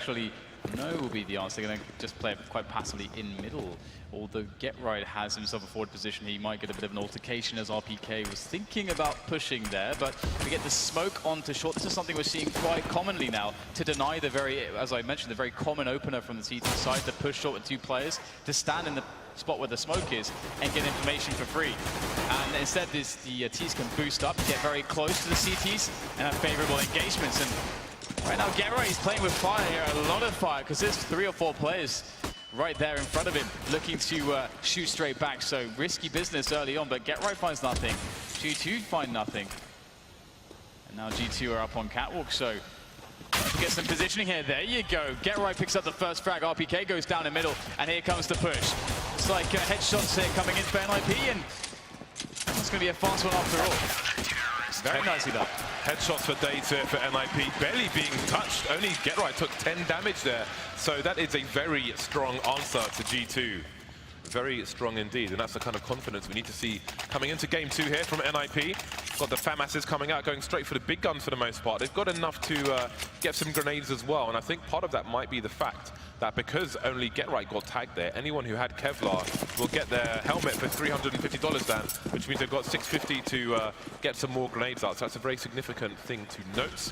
actually no will be the answer. They're going to just play it quite passively in middle. Although GetRight has himself a forward position, he might get a bit of an altercation as RPK was thinking about pushing there. But we get the smoke onto short. This is something we're seeing quite commonly now, to deny the very, as I mentioned, the very common opener from the CT side, to push short with 2 players, to stand in the spot where the smoke is and get information for free. And instead, the Ts can boost up, get very close to the CTs, and have favorable engagements. And right now, GetRight is playing with fire here, a lot of fire, because there's 3 or 4 players right there in front of him, looking to shoot straight back. So risky business early on, but GetRight finds nothing. G2 find nothing. And now G2 are up on catwalk, so get some positioning here. There you go. GetRight picks up the first frag. RPK goes down in middle, and here comes the push. It's like headshots here coming in for NIP, and it's going to be a fast one after all. Very nicely done. Headshots for day 2 for NIP, barely being touched. Only GetRight took 10 damage there. So that is a very strong answer to G2. Very strong indeed, and that's the kind of confidence we need to see coming into game 2 here from NIP. Got the FAMASs coming out, going straight for the big guns for the most part. They've got enough to get some grenades as well, and I think part of that might be the fact that because only GetRight got tagged there, anyone who had Kevlar will get their helmet for $350 down, which means they've got $650 to get some more grenades out. So that's a very significant thing to note.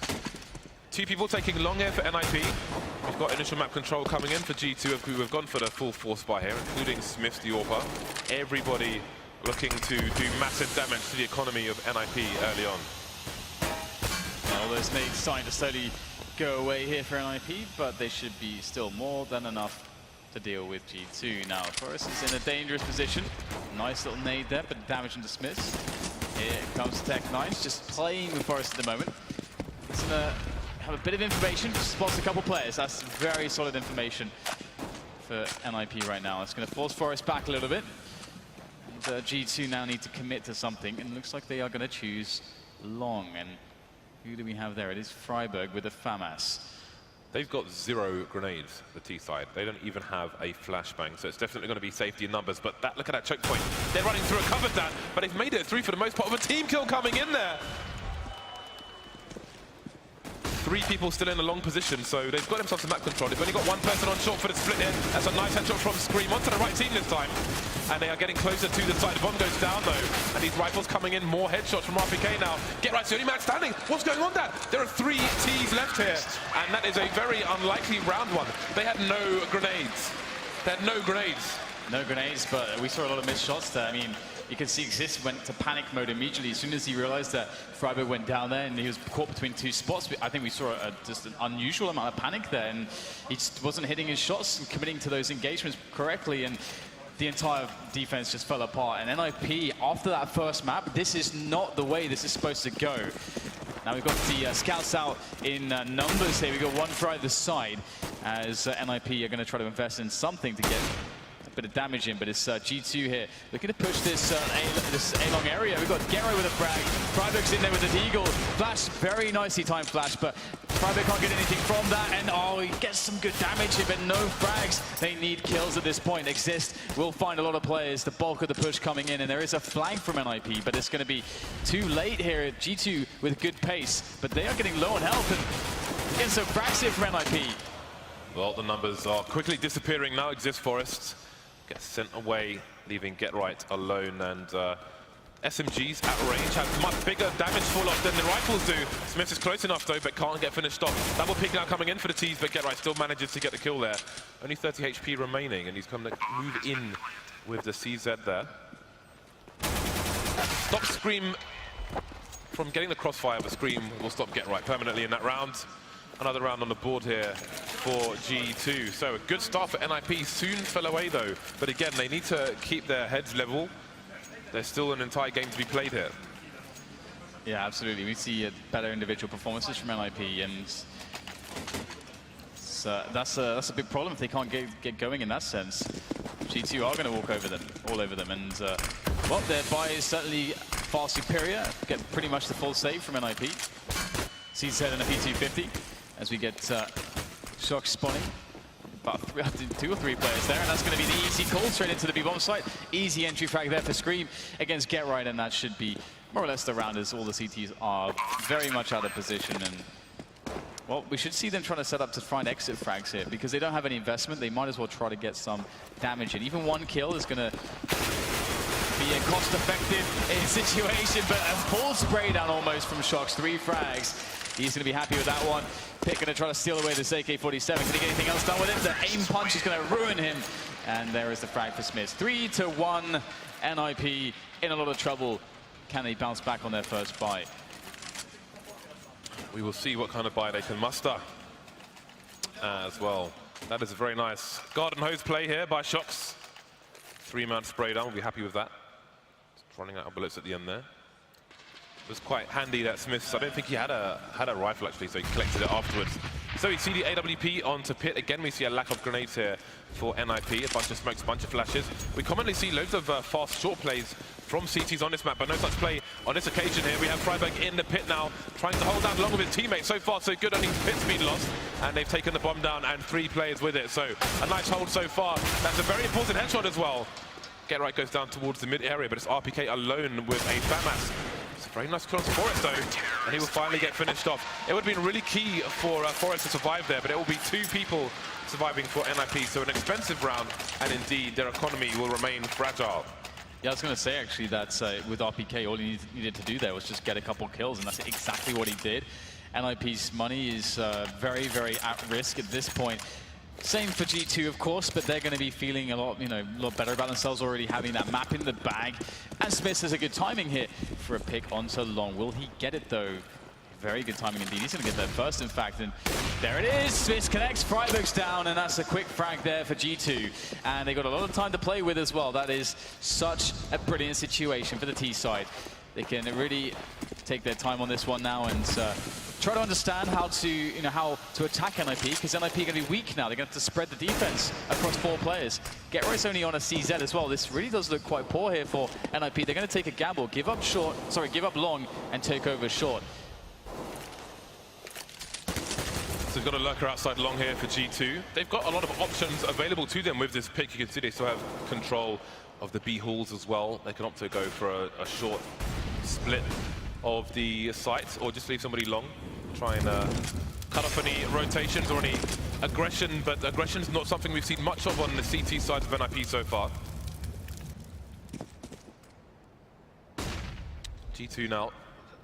2 people taking long here for NIP. We've got initial map control coming in for G2, who have gone for the full force buy here, including Smith the AWPer. Everybody looking to do massive damage to the economy of NIP early on. All those nades starting to slowly go away here for NIP, but they should be still more than enough to deal with G2. Now, Forrest is in a dangerous position. Nice little nade there, but damage into Smiths. Here comes Tech9, just playing with Forrest at the moment. He's gonna have a bit of information, spots a couple players. That's very solid information for NIP right now. It's going to force Forrest back a little bit. And G2 now need to commit to something, and it looks like they are going to choose long. And who do we have there? It is Freiburg with a FAMAS. They've got 0 grenades, the T side. They don't even have a flashbang, so it's definitely going to be safety in numbers. But that, look at that choke point. They're running through a cover that, but they've made it through for the most part of a team kill coming in there. 3 people still in a long position, so they've got themselves some map control. They've only got 1 person on short for the split here. That's a nice headshot from Scream onto the right team this time. And they are getting closer to the side. The bomb goes down though, and these rifles coming in. More headshots from RPK now. GetRight's the only man standing. What's going on there? There are 3 Ts left here, and that is a very unlikely round one. They had no grenades. They had no grenades. No grenades, but we saw a lot of missed shots there. I mean, you can see Exist went to panic mode immediately as soon as he realized that Freiburg went down there and he was caught between 2 spots. I think we saw just an unusual amount of panic there, and he just wasn't hitting his shots and committing to those engagements correctly, and the entire defense just fell apart. And NIP, after that first map, this is not the way this is supposed to go. Now we've got the scouts out in numbers here. We've got 1 for either side, as NIP are going to try to invest in something to get a bit of damage in, but it's G2 here looking to push this A-long area. We've got GetRight with a frag. Freiburg's in there with the Deagle. Flash, very nicely timed flash, but Freiburg can't get anything from that, and oh, he gets some good damage here, but no frags. They need kills at this point. Exist will find a lot of players, the bulk of the push coming in, and there is a flank from NIP, but it's going to be too late here. G2 with good pace, but they are getting low on health, and getting some frags here from NIP. Well, the numbers are quickly disappearing now. Exist Forest gets sent away, leaving GetRight alone, and SMGs at range have much bigger damage fall-off than the rifles do. Smith is close enough though, but can't get finished off. Double peek now coming in for the Ts, but GetRight still manages to get the kill there. Only 30 HP remaining, and he's going to move in with the CZ there. Stop Scream from getting the crossfire, but Scream will stop GetRight permanently in that round. Another round on the board here for G2. So a good start for NIP. Soon fell away though. But again, they need to keep their heads level. There's still an entire game to be played here. Yeah, absolutely. We see better individual performances from NIP, and that's a big problem if they can't get going in that sense. G2 are going to walk over them, all over them, and well, their buy is certainly far superior. Get pretty much the full save from NIP. CZ and a P250 as we get Shock spawning. About 2 or 3 players there, and that's going to be the easy call straight into the B-bomb site. Easy entry frag there for Scream against GetRight, and that should be more or less the round, as all the CTs are very much out of position, and Well, we should see them trying to set up to find exit frags here because they don't have any investment. They might as well try to get some damage in. Even one kill is going to be a cost-effective situation, but a full spray down almost from Shox. 3 frags. He's going to be happy with that one. Pick going to try to steal away this AK-47. Can he get anything else done with it? The aim punch is going to ruin him. And there is the frag for Smith. 3-1. NIP in a lot of trouble. Can they bounce back on their first buy? We will see what kind of buy they can muster as well. That is a very nice garden hose play here by Shox. 3-man spray down. We'll be happy with that. Just running out of bullets at the end there. It was quite handy that Smith's. I don't think he had a rifle actually, so he collected it afterwards. So we see the AWP onto Pit. Again, we see a lack of grenades here for NIP. A bunch of smokes, a bunch of flashes. We commonly see loads of fast short plays from CTs on this map, but no such play on this occasion here. We have Freiburg in the pit now, trying to hold down along with his teammates. So far, so good. Only Pit's been lost, and they've taken the bomb down, and 3 players with it. So a nice hold so far. That's a very important headshot as well. Get Right goes down towards the mid area, but it's RPK alone with a FAMAS. It's a very nice cross for Forrest though, and he will finally get finished off. It would have been really key for Forrest to survive there, but it will be 2 people surviving for NIP, so an expensive round, and indeed their economy will remain fragile. Yeah, I was going to say actually that with RPK, all he needed to do there was just get a couple kills, and that's exactly what he did. NIP's money is very, very at risk at this point. Same for G2, of course, but they're going to be feeling a lot better about themselves, already having that map in the bag. And Smith has a good timing here for a pick onto Long. Will he get it, though? Very good timing indeed. He's going to get there first, in fact. And there it is. Smith connects, Freiburg's down, and that's a quick frag there for G2. And they got a lot of time to play with as well. That is such a brilliant situation for the T side. They can really take their time on this one now and try to understand how to attack NIP, because NIP are going to be weak now. They're going to have to spread the defense across 4 players. Get Right's only on a CZ as well. This really does look quite poor here for NIP. They're going to take a gamble, give up long, and take over short. So we've got a lurker outside long here for G2. They've got a lot of options available to them with this pick. You can see they still have control of the B halls as well. They can opt to go for a short split of the sites, or just leave somebody long, try and cut off any rotations or any aggression, but aggression's not something we've seen much of on the CT side of NIP so far. G2 now,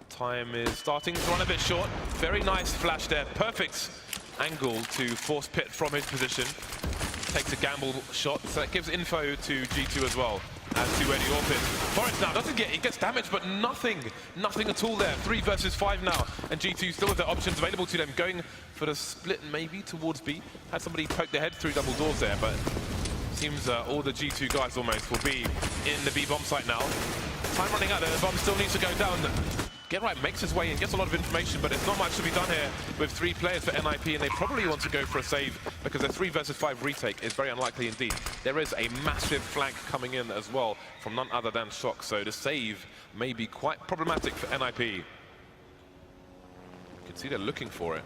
time is starting to run a bit short. Very nice flash there, perfect angle to force Pit from his position. Takes a gamble shot, so that gives info to G2 as well. As to where the AWP is. Forrest now he gets damaged, but nothing at all there. 3 versus 5 now, and G2 still with their options available to them, going for the split maybe towards B. Had somebody poke their head through double doors there, but seems all the G2 guys almost will be in the B bomb site now. Time running out there, the bomb still needs to go down. Get Right makes his way and gets a lot of information, but it's not much to be done here with 3 players for NIP, and they probably want to go for a save because their 3 versus 5 retake is very unlikely indeed. There is a massive flank coming in as well from none other than Shox, so the save may be quite problematic for NIP. You can see they're looking for it.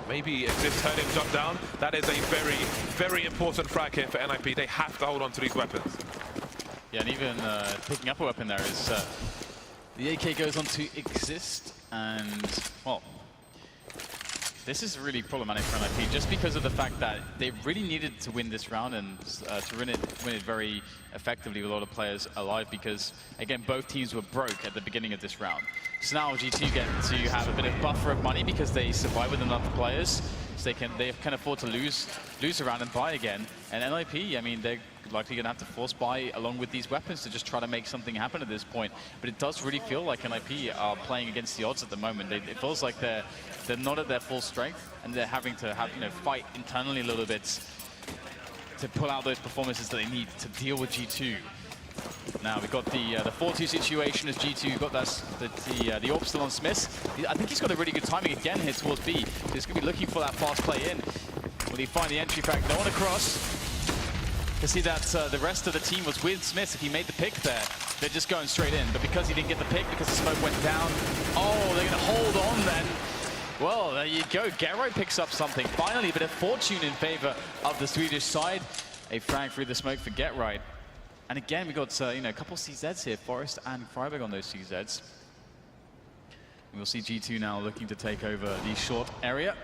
Maybe Exist heard him jump down. That is a very, very important frag here for NIP. They have to hold on to these weapons. Yeah, and even picking up a weapon there is... the AK goes on to Exist, and, well, this is really problematic for NIP just because of the fact that they really needed to win this round and to win it very effectively with a lot of players alive, because, again, both teams were broke at the beginning of this round. So now G2 get to have a bit of buffer of money because they survive with enough players, so they can afford to lose a round and buy again. And NIP, I mean, they're likely going to have to force buy along with these weapons to just try to make something happen at this point. But it does really feel like NIP are playing against the odds at the moment. It feels like they're not at their full strength, and they're having to fight internally a little bit to pull out those performances that they need to deal with G2. Now we've got the 4-2 situation as G2 got the AWP still on Smith. I think he's got a really good timing again here towards B. He's going to be looking for that fast play in. Will he find the entry frag? No one across. You see that the rest of the team was with Smith. If he made the pick there, they're just going straight in. But because he didn't get the pick, because the smoke went down, oh, they're going to hold on then. Well, there you go. Get Right picks up something. Finally, a bit of fortune in favor of the Swedish side. A frag through the smoke for Get Right. And again, we got a couple CZs here, Forrest and Freiburg on those CZs. And we'll see G2 now looking to take over the short area.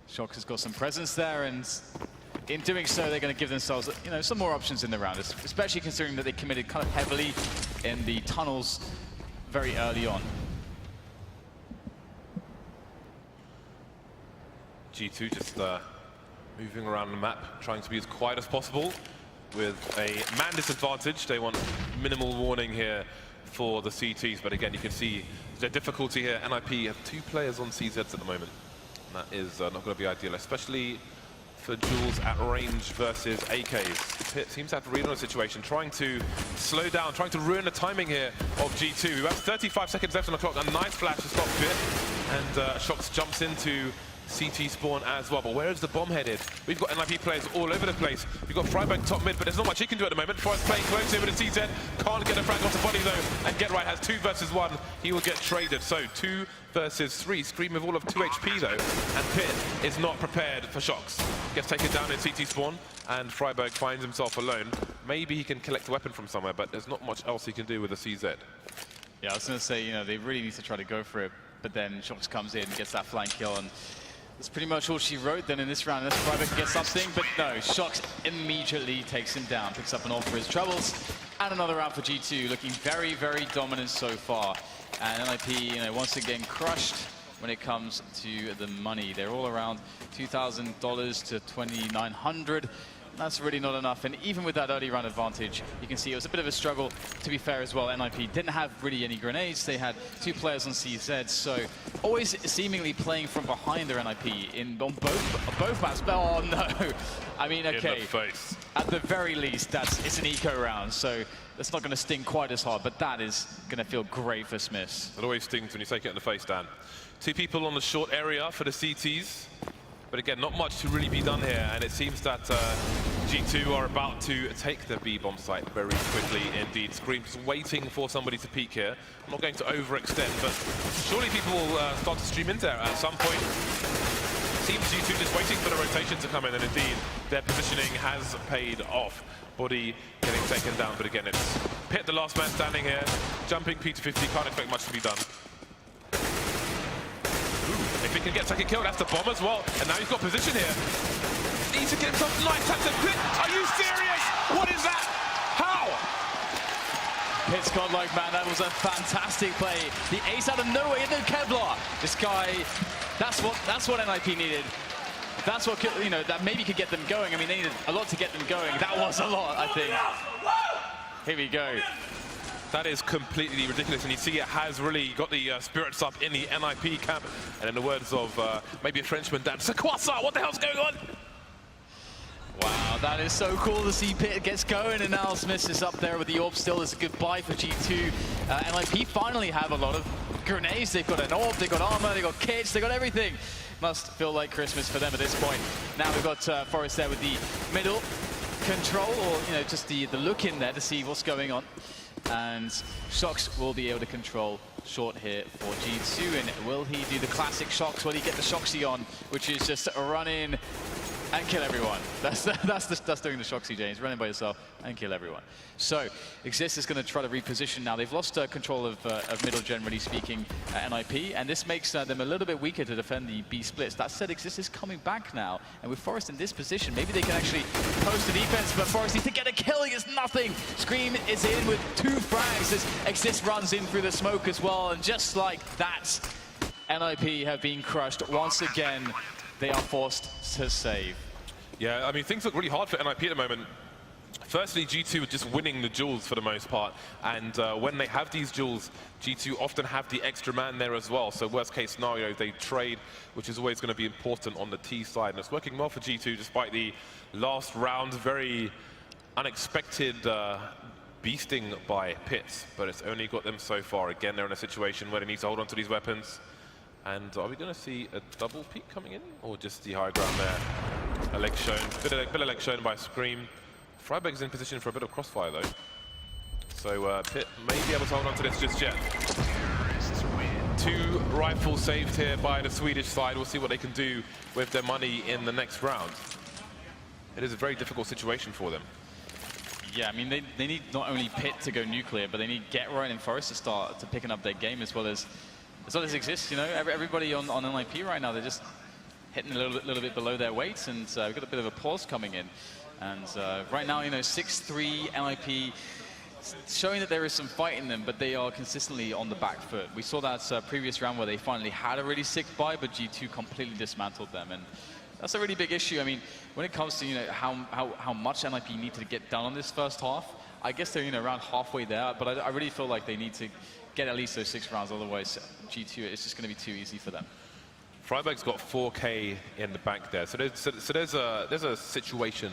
Shox has got some presence there, and in doing so, they're going to give themselves, you know, some more options in the round, especially considering that they committed kind of heavily in the tunnels very early on. G2 just moving around the map, trying to be as quiet as possible with a man disadvantage. They want minimal warning here for the CTs, but again, you can see the difficulty here. NIP have 2 players on CZs at the moment. And that is not going to be ideal, especially for duels at range versus AKs. Pit seems to have to read on the situation, trying to slow down, trying to ruin the timing here of G2. We have 35 seconds left on the clock. A nice flash to stop Pit, and Shox jumps into CT spawn as well. But where is the bomb headed? We've got NIP players all over the place. We've got Freiburg top mid, but there's not much he can do at the moment. Forrest playing close here with the CZ. Can't get a frag off the body though. And GetRight has 2 versus 1. He will get traded. So 2 versus 3. Scream with all of 2 HP though. And Pit is not prepared for Shox. Gets taken down in CT spawn, and Freiburg finds himself alone. Maybe he can collect a weapon from somewhere, but there's not much else he can do with the CZ. Yeah, I was going to say, you know, they really need to try to go for it, but then Shox comes in, gets that flank kill, and that's pretty much all she wrote then in this round. Unless Freiburg can get something, but no, Shox immediately takes him down, picks up an ult for his troubles, and another round for G2, looking very, very dominant so far. And NIP, you know, once again crushed when it comes to the money. They're all around $2,000 to $2,900. That's really not enough, and even with that early round advantage, you can see it was a bit of a struggle, to be fair as well. NIP didn't have really any grenades. They had 2 players on CZ, so always seemingly playing from behind their NIP on both maps. Oh no! I mean, okay, in the face. At the very least, it's an eco round, so that's not going to sting quite as hard, but that is going to feel great for Smiths. It always stings when you take it in the face, Dan. 2 people on the short area for the CTs. But again, not much to really be done here, and it seems that G2 are about to take the B-bomb site very quickly indeed. Scream just waiting for somebody to peek here. I'm not going to overextend, but surely people will start to stream in there at some point. Seems G2 just waiting for the rotation to come in, and indeed, their positioning has paid off. Body getting taken down, but again, it's Pit, the last man standing here, jumping P250, can't expect much to be done. If he can get second kill, that's the bomb as well. And now he's got position here. Needs to get himself nice taps and Pit. Are you serious? What is that? How? Pit's gone like, man, that was a fantastic play. The ace out of nowhere into Kevlar. This guy, that's what NIP needed. That's what, you know, that maybe could get them going. I mean, they needed a lot to get them going. That was a lot, I think. Here we go. That is completely ridiculous, and you see it has really got the spirits up in the NIP camp. And in the words of maybe a Frenchman, Dan, c'est quoi ça? What the hell's going on? Wow, that is so cool to see Pit gets going, and now Smiths is up there with the orb still. It's a good buy for G2. NIP finally have a lot of grenades. They've got an orb, they've got armor, they've got kits, they've got everything. Must feel like Christmas for them at this point. Now we've got Forrest there with the middle control, or, you know, just the look in there to see what's going on. And Shox will be able to control short here for G2. And will he do the classic Shox? Will he get the Shoxy on, which is just run in and kill everyone? That's doing the Shoxy, James. Run in by yourself and kill everyone. So ECS is going to try to reposition now. They've lost control of middle, generally speaking, NIP, and this makes them a little bit weaker to defend the B splits. That said, ECS is coming back now, and with Forrest in this position, maybe they can actually post the defense, but Forrest needs to get a kill. He gets nothing. Scream is in with 2 frags as ECS runs in through the smoke as well, and just like that, NIP have been crushed once again. They are forced to save. Yeah, I mean, things look really hard for NIP at the moment. Firstly, G2 are just winning the duels for the most part, and when they have these duels, G2 often have the extra man there as well. So worst case scenario, they trade, which is always going to be important on the T side, and it's working well for G2 despite the last round, very unexpected beasting by Pits, but it's only got them so far. Again, they're in a situation where they need to hold on to these weapons. And are we going to see a double peek coming in, or just the high ground there? A leg shown, bit of leg shown by Scream. Freiburg's in position for a bit of crossfire though, so Pit may be able to hold on to this just yet. 2 rifles saved here by the Swedish side. We'll see what they can do with their money in the next round. It is a very difficult situation for them. Yeah, I mean, they need not only Pit to go nuclear, but they need GetRight and Forrest to start picking up their game as well as ECS. You know, everybody on NIP right now, they're just hitting a little bit below their weight, and we've got a bit of a pause coming in. And right now, 6-3 NIP, showing that there is some fight in them, but they are consistently on the back foot. We saw that previous round where they finally had a really sick buy, but G2 completely dismantled them, and that's a really big issue. I mean, when it comes to how much NIP need to get done on this first half, I guess they're around halfway there, but I really feel like they need to get at least those 6 rounds, otherwise G2, it's just going to be too easy for them. Freiburg's got 4K in the bank there, so there's a situation.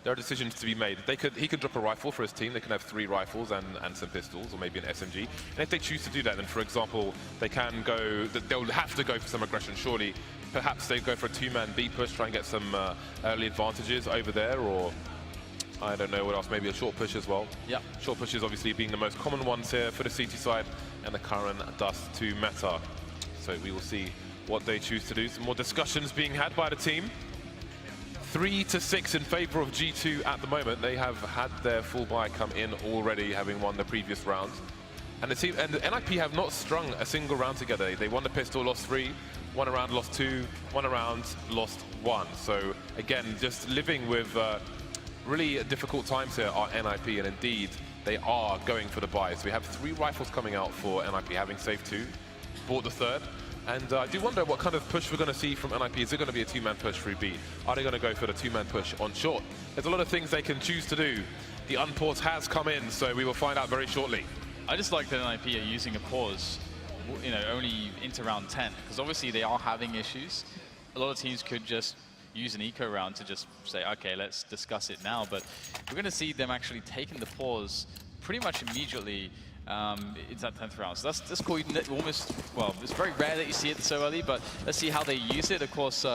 There are decisions to be made. He could drop a rifle for his team. They can have 3 rifles and some pistols, or maybe an SMG. And if they choose to do that, then for example, they can go. They'll have to go for some aggression. Surely, perhaps they go for a 2-man B push, try and get some early advantages over there, or I don't know what else. Maybe a short push as well. Yeah. Short pushes obviously being the most common ones here for the CT side, and the current Dust 2 meta. So we will see what they choose to do. Some more discussions being had by the team. 3-6 in favor of G2 at the moment. They have had their full buy come in already, having won the previous round. And the NIP have not strung a single round together. They won the pistol, lost 3, won a round, lost 2, won a round, lost 1. So again, just living with really difficult times here are NIP, and indeed they are going for the buy. So we have 3 rifles coming out for NIP, having saved 2, bought the 3rd. And I do wonder what kind of push we're going to see from NIP. Is it going to be a 2-man push through B? Are they going to go for the 2-man push on short? There's a lot of things they can choose to do. The unpause has come in, so we will find out very shortly. I just like that NIP are using a pause, only into round 10, because obviously they are having issues. A lot of teams could just use an eco round to just say, okay, let's discuss it now. But we're going to see them actually taking the pause pretty much immediately. It's that 10th round. So that's cool. Almost, well, it's very rare that you see it so early, but let's see how they use it. Of course,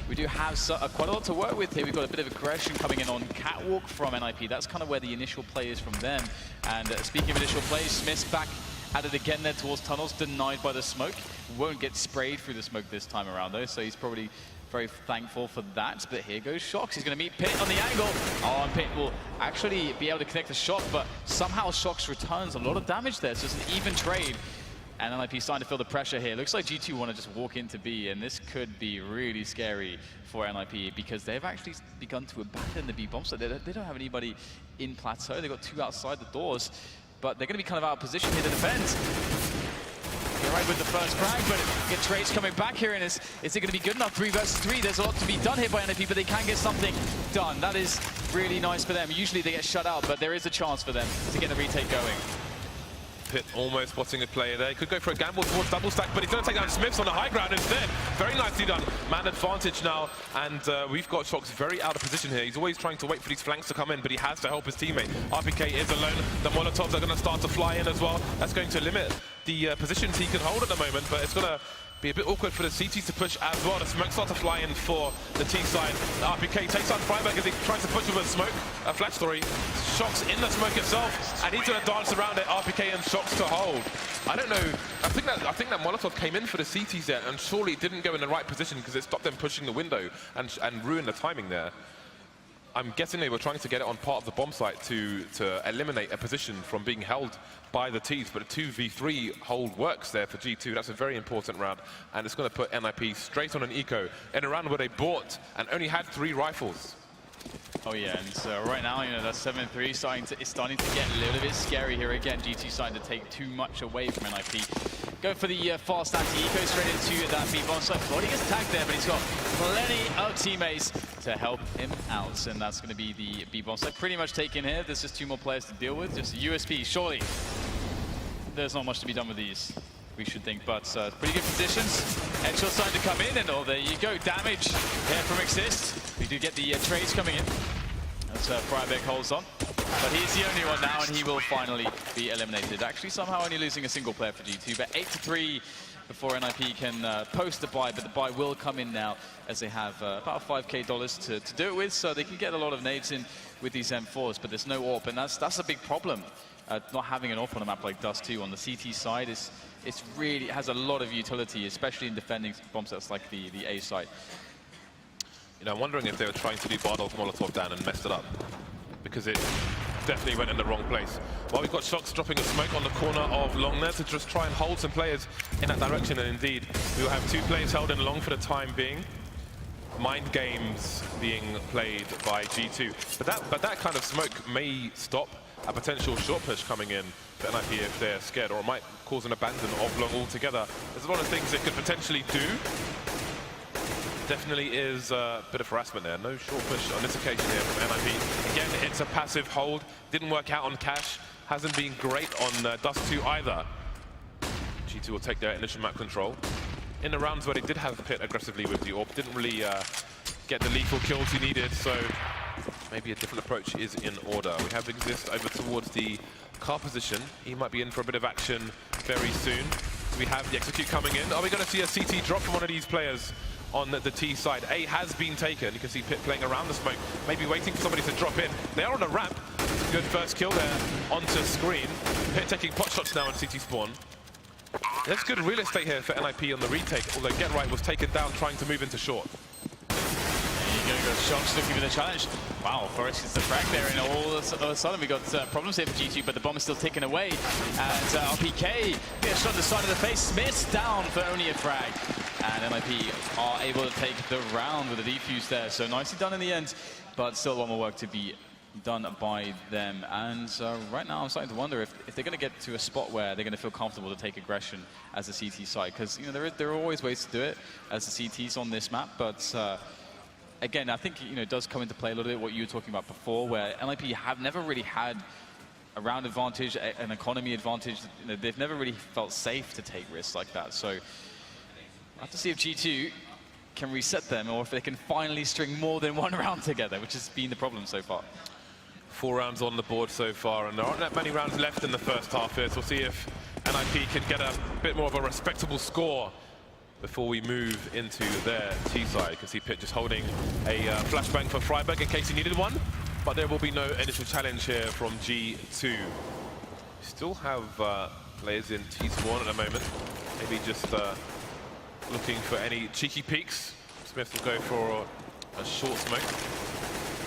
we do have quite a lot to work with here. We've got a bit of aggression coming in on Catwalk from NIP. That's kind of where the initial play is from them. And speaking of initial play, Smith's back at it again there towards tunnels, denied by the smoke. Won't get sprayed through the smoke this time around though, so he's probably very thankful for that. But here goes Shox. He's going to meet Pit on the angle. Oh, and Pit will actually be able to connect the shot, but somehow Shox returns a lot of damage there. So it's an even trade. And NIP starting to feel the pressure here. Looks like G2 want to just walk into B, and this could be really scary for NIP because they've actually begun to abandon the B bomb site. They don't have anybody in plateau. They've got 2 outside the doors, but they're going to be kind of out of position here to defend. Right with the first frag, but get trades coming back here, and is it going to be good enough? 3 versus 3, there's a lot to be done here by NIP, but they can get something done. That is really nice for them. Usually they get shut out, but there is a chance for them to get the retake going. Pit almost spotting a player there. He could go for a gamble towards double stack, but he's going to take down Smiths on the high ground instead. Very nicely done. Man advantage now, and we've got Shox very out of position here. He's always trying to wait for these flanks to come in, but he has to help his teammate. RPK is alone. The Molotovs are going to start to fly in as well. That's going to limit the positions he can hold at the moment, but it's going to be a bit awkward for the CTs to push as well. The smoke starts to fly in for the T side. The RPK takes on Freiburg as he tries to push with a smoke. A flash story. Shox in the smoke itself, and he's going to dance around it. RPK and Shox to hold. I don't know. I think that Molotov came in for the CTs there, and surely it didn't go in the right position because it stopped them pushing the window and ruined the timing there. I'm guessing they were trying to get it on part of the bomb site to eliminate a position from being held by the Ts, but a 2v3 hold works there for G2. That's a very important round, and it's going to put NIP straight on an eco in a round where they bought and only had 3 rifles. Oh yeah, and so right now, that 7-3 it's starting to get a little bit scary here again. G2 starting to take too much away from NIP. Go for the fast anti-eco straight into that B-bomb site. He gets tagged there, but he's got plenty of teammates to help him out, and that's going to be the B-bomb site pretty much taken here. There's just 2 more players to deal with. Just a USP, surely. There's not much to be done with these, we should think, but pretty good positions. Headshot starting to come in, and oh, there you go, damage here from Exist. We do get the trades coming in. As Freiburg holds on, but he's the only one now, and he will finally be eliminated. Actually, somehow only losing a single player for G2, but 8-3 before NIP can post the buy, but the buy will come in now as they have about $5K to do it with, so they can get a lot of nades in with these M4s, but there's no AWP, and that's a big problem. Not having an AWP on a map like Dust 2 on the CT side it has a lot of utility, especially in defending bomb sets like the A site. I'm wondering if they were trying to do Bardolph Molotov down and messed it up, because it definitely went in the wrong place. Well, we've got Shox dropping a smoke on the corner of long there to just try and hold some players in that direction, and indeed, we will have 2 players held in long for the time being. mind games being played by G2. But that kind of smoke may stop a potential short push coming in for NIP if they're scared, or it might cause an abandon of long altogether. There's a lot of things it could potentially do. Definitely is a bit of harassment there. No short push on this occasion here from NIP. Again, it's a passive hold. Didn't work out on Cash. Hasn't been great on Dust 2 either. G2 will take their initial map control. In the rounds where they did have Pit aggressively with the AWP, didn't really get the lethal kills he needed, so maybe a different approach is in order. We have Exist over towards the car position. He might be in for a bit of action very soon. We have the Execute coming in. Are we going to see a CT drop from one of these players on the T side? A has been taken. You can see Pit playing around the smoke, maybe waiting for somebody to drop in. They are on a ramp. Good first kill there onto Screen. Pit taking pot shots now on CT spawn. There's good real estate here for NIP on the retake, although Get Right was taken down trying to move into short. There you go, Shox looking for the challenge. Wow, Forrest gets the frag there, and all of a sudden we got problems here for G2, but the bomb is still taken away. And RPK gets shot in the side of the face. Smith's down for only a frag. And NIP are able to take the round with a defuse there. So nicely done in the end, but still one more work to be done by them. And right now I'm starting to wonder if they're going to get to a spot where they're going to feel comfortable to take aggression as a CT side, because there are always ways to do it as the CTs on this map, but again, I think it does come into play a little bit what you were talking about before, where NIP have never really had a round advantage, an economy advantage. They've never really felt safe to take risks like that. So I have to see if G2 can reset them, or if they can finally string more than one round together, which has been the problem so far. 4 rounds on the board so far, and there aren't that many rounds left in the first half here, so we'll see if NIP can get a bit more of a respectable score before we move into their T side. You can see Pit just holding a flashbang for Freiburg in case he needed one, but there will be no initial challenge here from G2. Still have players in T spawn at the moment, maybe just looking for any cheeky peeks. Smith will go for a short smoke.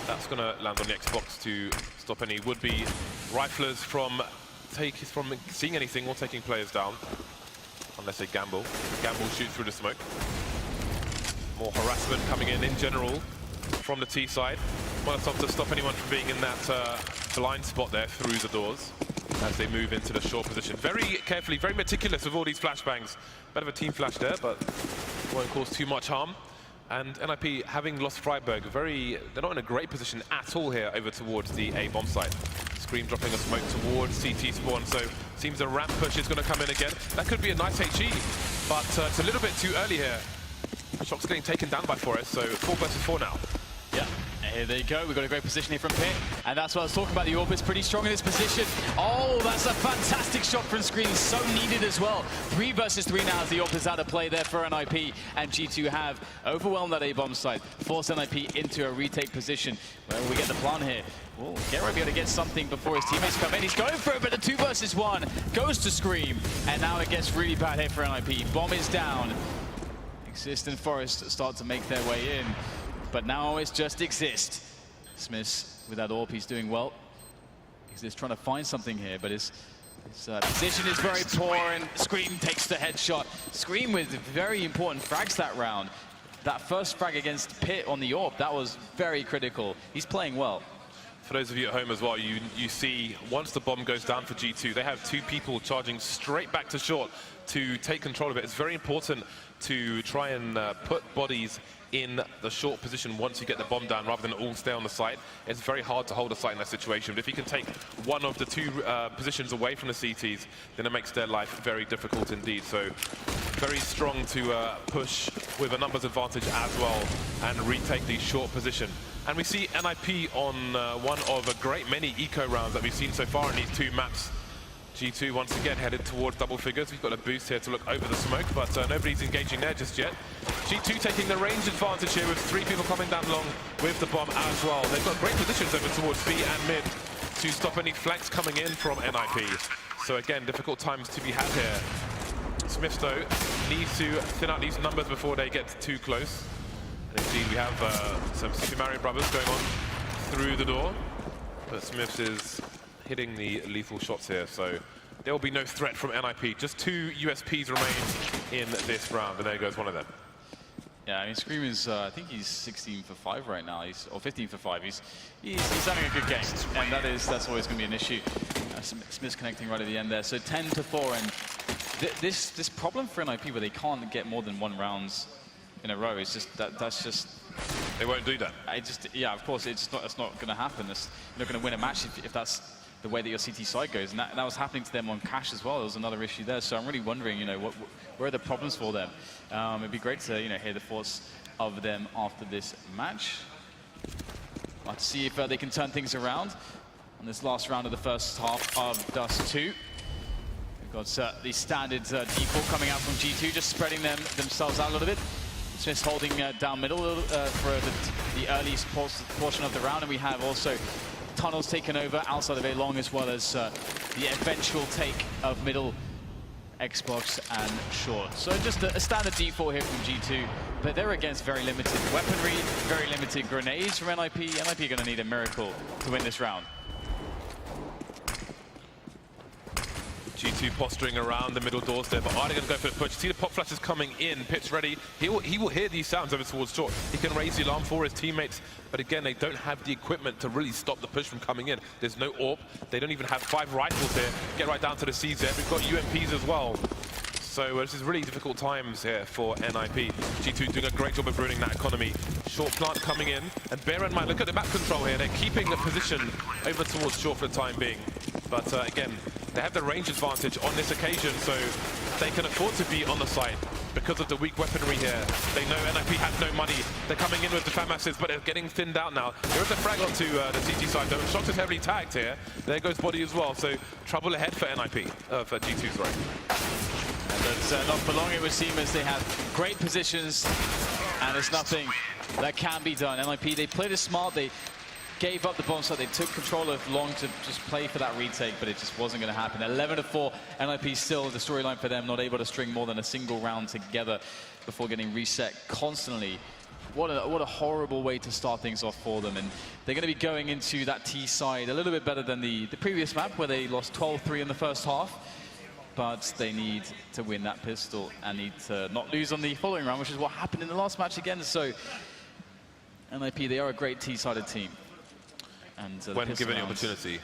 That's going to land on the Xbox to stop any would-be riflers from seeing anything or taking players down, unless they gamble. Gamble shoot through the smoke. More harassment coming in general from the T side. Molotov to stop anyone from being in that blind spot there through the doors as they move into the short position. Very carefully, very meticulous with all these flashbangs. Bit of a team flash there, but won't cause too much harm. And NIP, having lost Freiburg, they're not in a great position at all here over towards the A bomb site. Scream dropping a smoke towards CT spawn, so seems a ramp push is going to come in again. That could be a nice HE, but it's a little bit too early here. Shock's getting taken down by Forrest, so 4 versus 4 now. Yeah. Here they go. We've got a great position here from Pit, and that's what I was talking about. The AWP is pretty strong in this position. Oh, that's a fantastic shot from Screen. So needed as well. 3 versus 3 now as the AWP is out of play there for NIP, and G2 have overwhelmed that A-bomb site, forced NIP into a retake position. Where will we get the plan here? Oh, Get Right be able to get something before his teammates come in. He's going for it, but the 2 versus 1 goes to Scream, and now it gets really bad here for NIP. Bomb is down. Exist and Forest start to make their way in. But now it's just Exist. Smith with that AWP, he's doing well. Exist trying to find something here, but his position is very poor, and Scream takes the headshot. Scream with very important frags that round. That first frag against Pit on the AWP, that was very critical. He's playing well. For those of you at home as well, you see once the bomb goes down for G2, they have 2 people charging straight back to short to take control of it. It's very important to try and put bodies in the short position once you get the bomb down, rather than all stay on the site. It's very hard to hold a site in that situation, but if you can take one of the 2 positions away from the CTs, then it makes their life very difficult indeed. So very strong to push with a numbers advantage as well and retake the short position. And we see NIP on one of a great many eco rounds that we've seen so far in these 2 maps. G2 once again headed towards double figures. We've got a boost here to look over the smoke, but nobody's engaging there just yet. G2 taking the range advantage here with 3 people coming down long with the bomb as well. They've got great positions over towards B and mid to stop any flanks coming in from NIP. So again, difficult times to be had here. Smith though needs to thin out these numbers before they get too close. And indeed we have some Super Mario Brothers going on through the door, but Smith is hitting the lethal shots here, so there will be no threat from NIP. Just 2 USPs remain in this round, and there goes one of them. Yeah, I mean, Scream is, I think he's 16 for 5 right now, or 15 for 5. He's having a good game, and that's always going to be an issue. It's misconnecting right at the end there. So 10 to 4, and this problem for NIP where they can't get more than 1 rounds in a row is just that's just. They won't do that. Yeah, of course, it's not going to happen. You're not going to win a match if that's the way that your CT side goes, and that was happening to them on Cash as well. There was another issue there, so I'm really wondering, where are the problems for them? It'd be great to, hear the thoughts of them after this match. Let's see if they can turn things around on this last round of the first half of Dust 2. We've got the standard default coming out from G2, just spreading themselves out a little bit. Just holding down middle for the early portion of the round, and we have also tunnels taken over outside of A long, as well as the eventual take of middle, Xbox and short. So just a standard default here from G2, but they're against very limited weaponry, very limited grenades from NIP. NIP are going to need a miracle to win this round. G2 posturing around the middle doors there, but are they going to go for the push? See the pop flashes coming in, Pitch ready. He will hear these sounds over towards short. He can raise the alarm for his teammates, but again, they don't have the equipment to really stop the push from coming in. There's no AWP. They don't even have 5 rifles here. Get right down to the CZ. We've got UMPs as well. So this is really difficult times here for NIP. G2 doing a great job of ruining that economy. Short plant coming in, and bear in mind, look at the map control here. They're keeping the position over towards short for the time being. But again, they have the range advantage on this occasion, so they can afford to be on the side because of the weak weaponry here. They know NIP has no money. They're coming in with the fan masses, but they're getting thinned out now. There is a frag onto the CT side, though. Shox is heavily tagged here. There goes Body as well, so trouble ahead for NIP, for G2, sorry. And not for long, it would seem, as they have great positions, and there's nothing that can be done. NIP, they played it smart. They gave up the bomb site. They took control of long to just play for that retake, but it just wasn't going to happen. 11 to 4, NIP still the storyline for them, not able to string more than a single round together before getting reset constantly. What a horrible way to start things off for them, and they're going to be going into that T side a little bit better than the previous map, where they lost 12-3 in the first half. But they need to win that pistol and need to not lose on the following round, which is what happened in the last match again. So NIP, they are a great T-sided team. And when given the opportunity.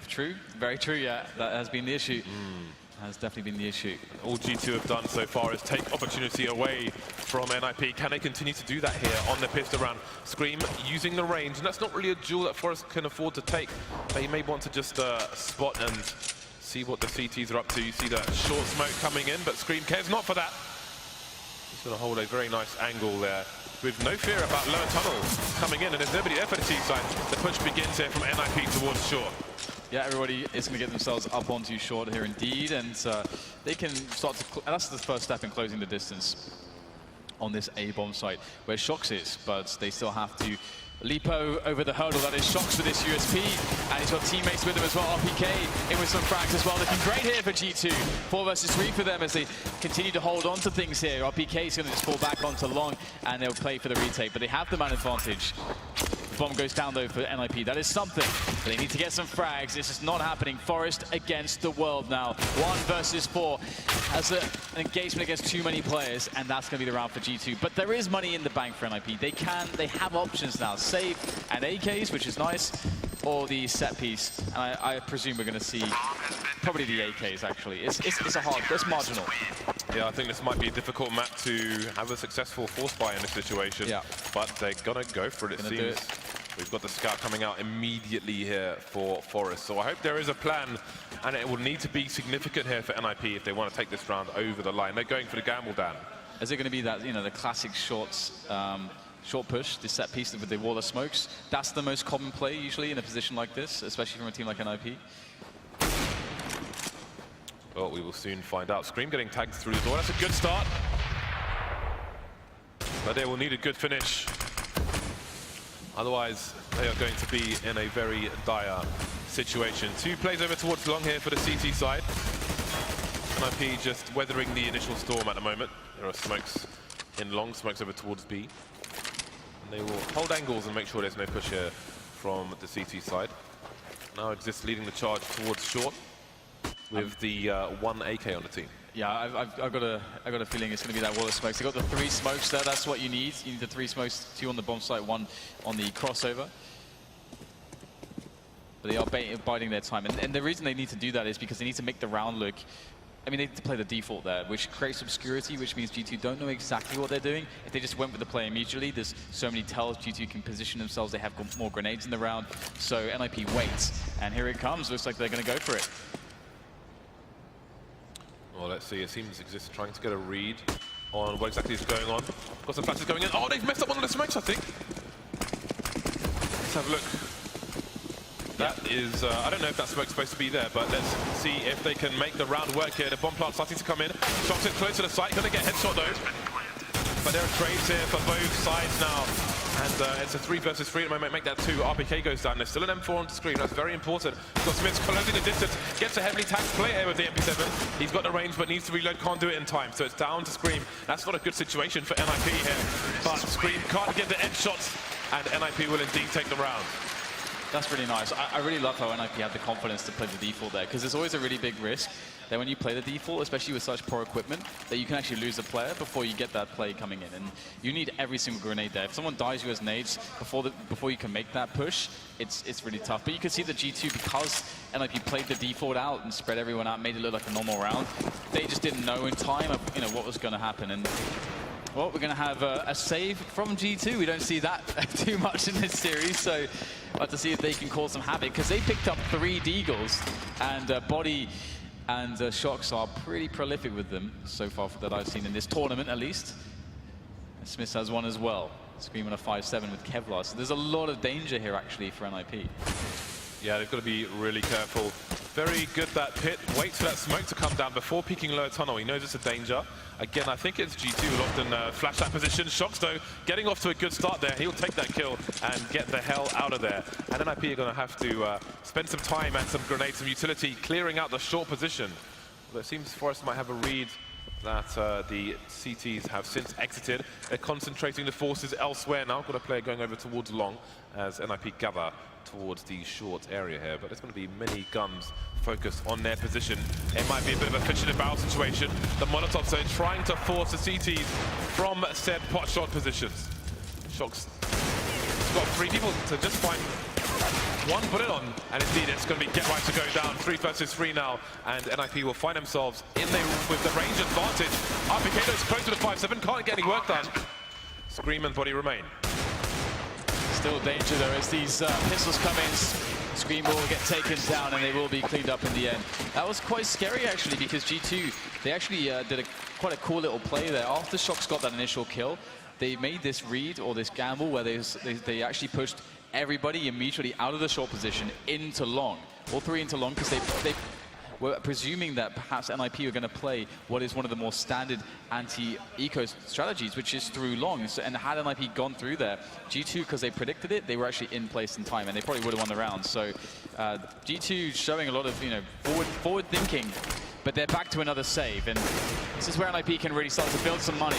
True, very true, yeah. That has been the issue. Has definitely been the issue. All G2 have done so far is take opportunity away from NIP. Can they continue to do that here on the pistol round? Scream using the range, and that's not really a duel that Forest can afford to take. They may want to just spot and see what the CTs are up to. You see the short smoke coming in, but Scream cares not for that. He's going to hold a very nice angle there, with no fear about lower tunnels coming in, and there's nobody there for the T side. The push begins here from NIP towards short. Yeah, everybody is going to get themselves up onto short here indeed, and they can start to, and that's the first step in closing the distance on this A-bomb site, where Shox is, but they still have to leap over the hurdle that is Shox with this USP, and he's got teammates with him as well. RPK in with some frags as well. Looking great here for G2. 4 versus 3 for them as they continue to hold on to things here. RPK is going to just fall back onto long, and they'll play for the retake, but they have the man advantage. Bomb goes down though for NIP. That is something. But they need to get some frags. This is not happening. Forest against the world now. 1 versus 4 has an engagement against too many players, and that's going to be the round for G2. But there is money in the bank for NIP. They have options now. Save and AKs, which is nice, or the set piece. And I presume we're going to see probably the AKs actually. It's marginal. Yeah, I think this might be a difficult map to have a successful force buy in this situation. Yeah. But they're gonna go for it, it seems. We've got the scout coming out immediately here for Forest. So I hope there is a plan, and it will need to be significant here for NIP if they want to take this round over the line. They're going for the gamble, Dan. Is it going to be that, the classic short push, the set piece with the wall of smokes? That's the most common play usually in a position like this, especially from a team like NIP. Well, we will soon find out. Scream getting tagged through the door. That's a good start. But they will need a good finish. Otherwise, they are going to be in a very dire situation. 2 plays over towards long here for the CT side. NIP just weathering the initial storm at the moment. There are smokes in long, smokes over towards B. And they will hold angles and make sure there's no push here from the CT side. Now Exist leading the charge towards short, with the 1 AK on the team. Yeah, I've got a feeling it's going to be that wall of smokes. They got the 3 smokes there. That's what you need. You need the 3 smokes, 2 on the bomb site, 1 on the crossover. But they are biding their time, and the reason they need to do that is because they need to make the round look. I mean, they need to play the default there, which creates obscurity, which means G2 don't know exactly what they're doing. If they just went with the play immediately, there's so many tells. G2 can position themselves. They have more grenades in the round, so NIP waits, and here it comes. Looks like they're going to go for it. Well, let's see. It seems Exist trying to get a read on what exactly is going on. Got some flashes going in. Oh, they've messed up one of the smokes, I think. Let's have a look. That is, I don't know if that smoke's supposed to be there, but let's see if they can make the round work here. The bomb plant starting to come in. Shox is close to the site. Going to get headshot though. But there are trades here for both sides now. And it's a 3 versus 3 at the moment. Make that 2. RPK goes down. There's still an M4 on the screen. That's very important. Got Smith closing the distance. Gets a heavily taxed player here with the MP7. He's got the range, but needs to reload. Can't do it in time. So it's down to Scream. That's not a good situation for NIP here. But Scream can't get the end shots. And NIP will indeed take the round. That's really nice. I really love how NIP had the confidence to play the default there, because there's always a really big risk that when you play the default, especially with such poor equipment, that you can actually lose a player before you get that play coming in. And you need every single grenade there. If someone dies you as nades before you can make that push, it's really tough. But you can see that G2, because NIP played the default out and spread everyone out, made it look like a normal round, they just didn't know in time of, what was going to happen. And well, we're going to have a save from G2. We don't see that too much in this series, so we'll have to see if they can cause some havoc, because they picked up 3 deagles, and Body and Shox are pretty prolific with them so far that I've seen in this tournament, at least. And Smith has 1 as well. Scream on a 5-7 with Kevlar, so there's a lot of danger here, actually, for NIP. Yeah, they've got to be really careful. Very good, that pit. Waits for that smoke to come down before peeking lower tunnel. He knows it's a danger. Again, I think it's G2 who often flash that position. Shox, though, getting off to a good start there. He'll take that kill and get the hell out of there. And NIP are going to have to spend some time and some grenades, some utility, clearing out the short position. But it seems Forest might have a read that the CTs have since exited. They're concentrating the forces elsewhere now. Got a player going over towards long as NIP gather towards the short area here, but there's going to be many guns focused on their position. It might be a bit of a fish in a barrel situation. The Molotov zone trying to force the CTs from said pot shot positions. Shox has got 3 people to just find 1 bullet on, and indeed it's going to be Get Right to go down. 3 versus 3 now, and NIP will find themselves in there with the range advantage. RPK is close to the 5-7, can't get any work done. Scream and Body remain. Still danger though as these pistols come in. Scream will get taken down and they will be cleaned up in the end. That was quite scary actually, because G2, they actually did quite a cool little play there. After Shox got that initial kill, they made this read or this gamble where they actually pushed everybody immediately out of the short position into long. All 3 into long, because they were presuming that perhaps NIP are going to play what is one of the more standard anti-eco strategies, which is through long. So, and had NIP gone through there, G2, because they predicted it, they were actually in place in time, and they probably would have won the round. So G2 showing a lot of forward thinking, but they're back to another save, and this is where NIP can really start to build some money.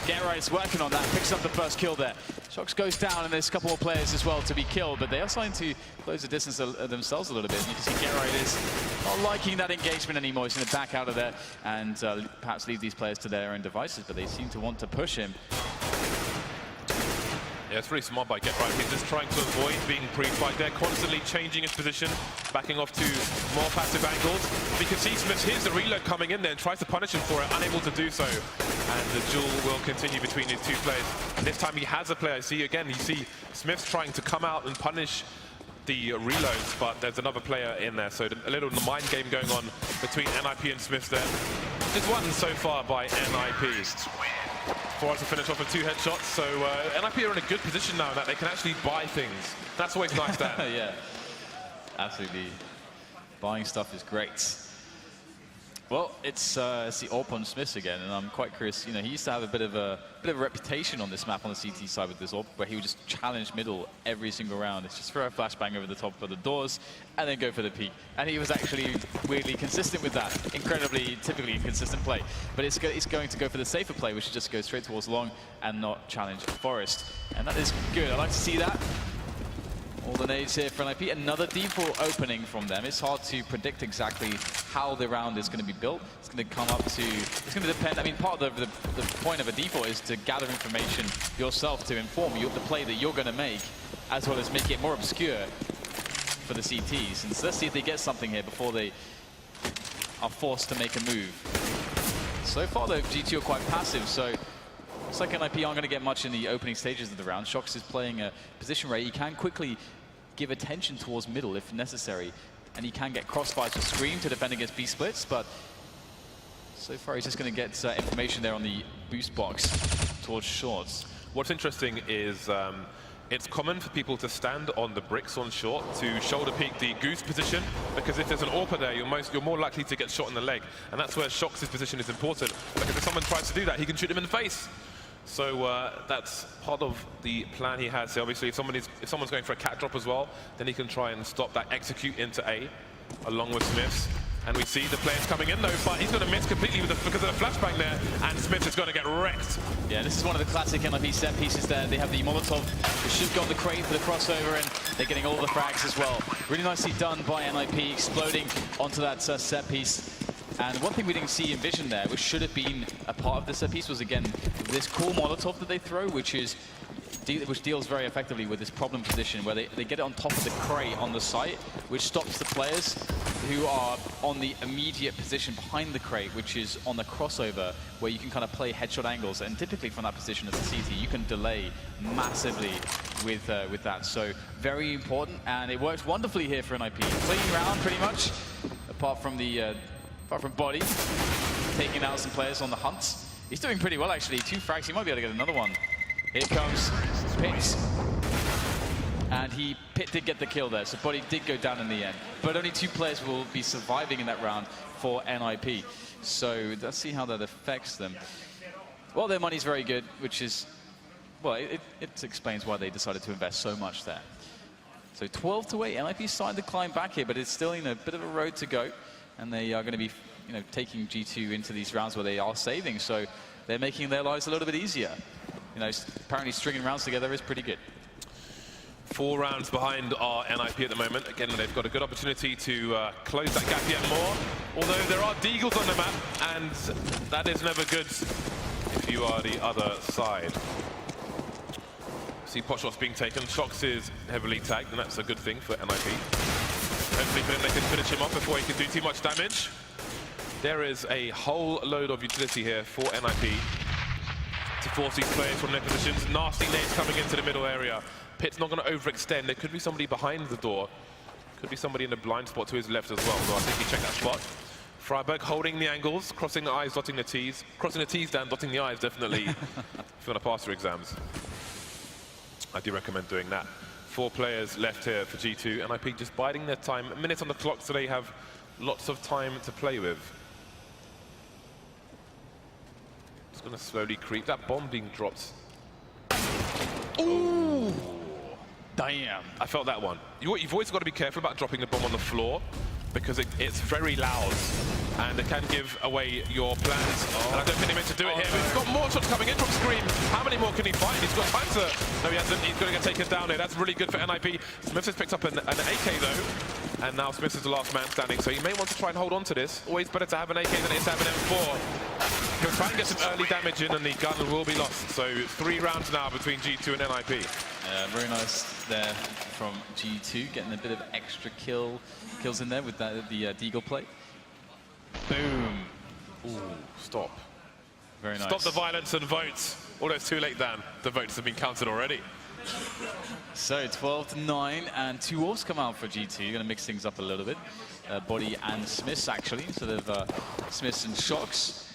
Get Right's working on that, picks up the first kill there. Shox goes down, and there's a couple more players as well to be killed, but they are starting to close the distance themselves a little bit. And you can see Get Right is not liking that engagement anymore. He's going to back out of there and perhaps leave these players to their own devices, but they seem to want to push him. Yeah, it's really smart by Get Right. He's just trying to avoid being pre-fight. They're constantly changing his position, backing off to more passive angles. We can see Smith hears the reload coming in there and tries to punish him for it, unable to do so. And the duel will continue between these 2 players. And this time he has a player. See, again, you see Smith trying to come out and punish the reloads, but there's another player in there. So a little mind game going on between NIP and Smith there. Just won so far by NIP. For us to finish off with 2 headshots, so NIP are in a good position now that they can actually buy things. That's always nice to have. Yeah, absolutely. Buying stuff is great. Well, it's the AWP on Smith again, and I'm quite curious. He used to have a bit of a reputation on this map on the CT side with this AWP, where he would just challenge middle every single round. It's just throw a flashbang over the top of the doors and then go for the peak. And he was actually weirdly consistent with that. Typically inconsistent play. But it's going to go for the safer play, which is just go straight towards long and not challenge Forest. And that is good. I like to see that. All the nades here for NIP. Another default opening from them. It's hard to predict exactly how the round is going to be built. It's going to come up to, it's going to depend. I mean, part of the point of a default is to gather information yourself to inform you of the play that you're going to make, as well as make it more obscure for the CTs. And so let's see if they get something here before they are forced to make a move. So far, though, G2 are quite passive, so looks like NIP aren't going to get much in the opening stages of the round. Shox is playing a position where he can quickly give attention towards middle if necessary, and he can get crossfires with Scream to defend against B-splits, but so far he's just going to get information there on the boost box towards shorts. What's interesting is it's common for people to stand on the bricks on short to shoulder peek the goose position, because if there's an AWPer there, you're more likely to get shot in the leg, and that's where Shox's position is important, because if someone tries to do that, he can shoot him in the face. So that's part of the plan he has. So obviously, if someone's going for a cat drop as well, then he can try and stop that execute into A, along with Smiths. And we see the players coming in though, but he's going to miss completely because of the flashbang there, and Smith is going to get wrecked. Yeah, this is one of the classic NIP set pieces there. They have the Molotov, the shoot got the crate for the crossover, and they're getting all the frags as well. Really nicely done by NIP, exploding onto that set piece. And one thing we didn't see in Vision there, which should have been a part of the set piece, was again this cool Molotov that they throw, which deals very effectively with this problem position where they get it on top of the crate on the site, which stops the players who are on the immediate position behind the crate, which is on the crossover, where you can kind of play headshot angles. And typically from that position as a CT, you can delay massively with that. So very important, and it works wonderfully here for NIP. Clean round pretty much, apart from Body taking out some players on the hunt. He's doing pretty well actually. 2 frags, he might be able to get another one. Here comes Pit. And Pit did get the kill there, so Body did go down in the end. But only 2 players will be surviving in that round for NIP. So let's see how that affects them. Well, their money's very good, which is, well, it explains why they decided to invest so much there. So 12-8, NIP starting to climb back here, but it's still a bit of a road to go. And they are going to be, taking G2 into these rounds where they are saving, so they're making their lives a little bit easier. Apparently stringing rounds together is pretty good. 4 rounds behind are NIP at the moment. Again, they've got a good opportunity to close that gap yet more. Although there are deagles on the map, and that is never good if you are the other side. See pot shots being taken. Shox is heavily tagged, and that's a good thing for NIP. Hopefully they can finish him off before he can do too much damage. There is a whole load of utility here for NIP to force these players from their positions. Nasty nades coming into the middle area. Pit's not going to overextend. There could be somebody behind the door. Could be somebody in the blind spot to his left as well. So I think he checked that spot. Freiburg holding the angles, crossing the I's, dotting the T's. Crossing the T's down, dotting the I's, definitely, if you want to pass your exams. I do recommend doing that. 4 players left here for G2. NIP just biding their time. A minute on the clock, so they have lots of time to play with. Just going to slowly creep. That bomb being dropped. Ooh! Damn. I felt that one. You've always got to be careful about dropping a bomb on the floor, because it's very loud and it can give away your plans. And I don't think he meant to do it here, but he's got more shots coming in from Scream. How many more can he find? He's got time to... No, he hasn't. He's going to get taken down here. That's really good for NIP. Smith has picked up an AK though, and now Smith is the last man standing, so he may want to try and hold on to this. Always better to have an AK than it is to have an M4. He'll try and get some early damage in, and the gun will be lost. So 3 rounds now between G2 and NIP. Very nice there from G2, getting a bit of extra kills in there with the deagle play. Boom. Ooh, stop. Very nice. Stop the violence and vote. Although it's too late, Dan. The votes have been counted already. So 12-9, and 2 offs come out for G2. You're going to mix things up a little bit. Body and Smiths, actually, instead of Smiths and Shox.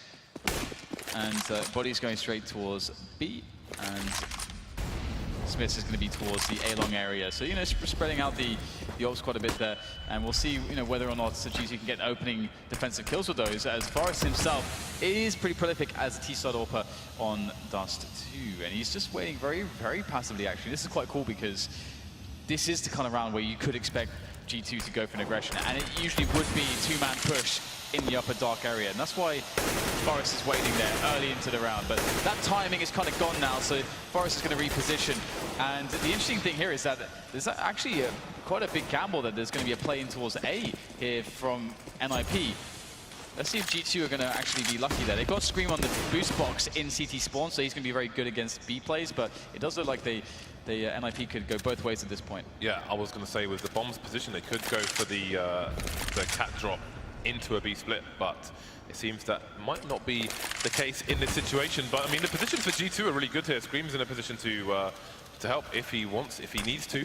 And Body's going straight towards B, and Smiths is going to be towards the A-long area. So, spreading out the ops quite a bit there. And we'll see, whether or not G2 can get opening defensive kills with those, as Forrest himself is pretty prolific as a T-side AWPer on Dust 2. And he's just waiting very, very passively, actually. This is quite cool because this is the kind of round where you could expect G2 to go for an aggression. And it usually would be 2-man push in the upper dark area. And that's why Forest is waiting there early into the round. But that timing is kind of gone now, so Forest is going to reposition. And the interesting thing here is that there's actually quite a big gamble that there's going to be a play in towards A here from NIP. Let's see if G2 are going to actually be lucky there. They've got Scream on the boost box in CT spawn, so he's going to be very good against B plays, but it does look like NIP could go both ways at this point. Yeah, I was going to say with the bomb's position, they could go for the cat drop into a B split, but it seems that might not be the case in this situation. But I mean, the positions for G2 are really good here. Scream's in a position to help if he wants, if he needs to.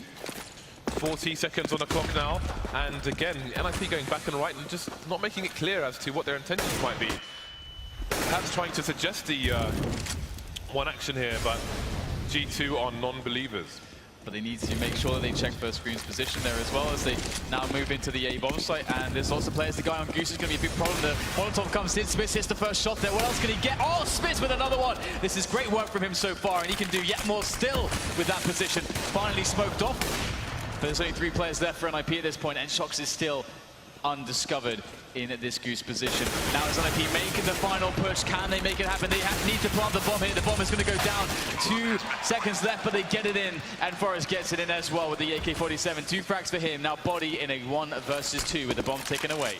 40 seconds on the clock now, and again, NIP going back and right and just not making it clear as to what their intentions might be. Perhaps trying to suggest the one action here, but G2 are non-believers. But they need to make sure that they check for Scream's position there as well as they now move into the A bomb site. And there's lots of players. The guy on Goose is going to be a big problem. The Molotov comes in. Smith hits the first shot there. What else can he get? Oh, Smith with another one. This is great work from him so far, and he can do yet more still with that position. Finally smoked off. But there's only 3 players left for NIP at this point, and Shox is still undiscovered in this Goose position. Now is NIP making the final push. Can they make it happen? They need to plant the bomb here. The bomb is going to go down. 2 seconds left, but they get it in, and Forrest gets it in as well with the AK-47. 2 frags for him. Now Body in a 1 versus 2 with the bomb taken away.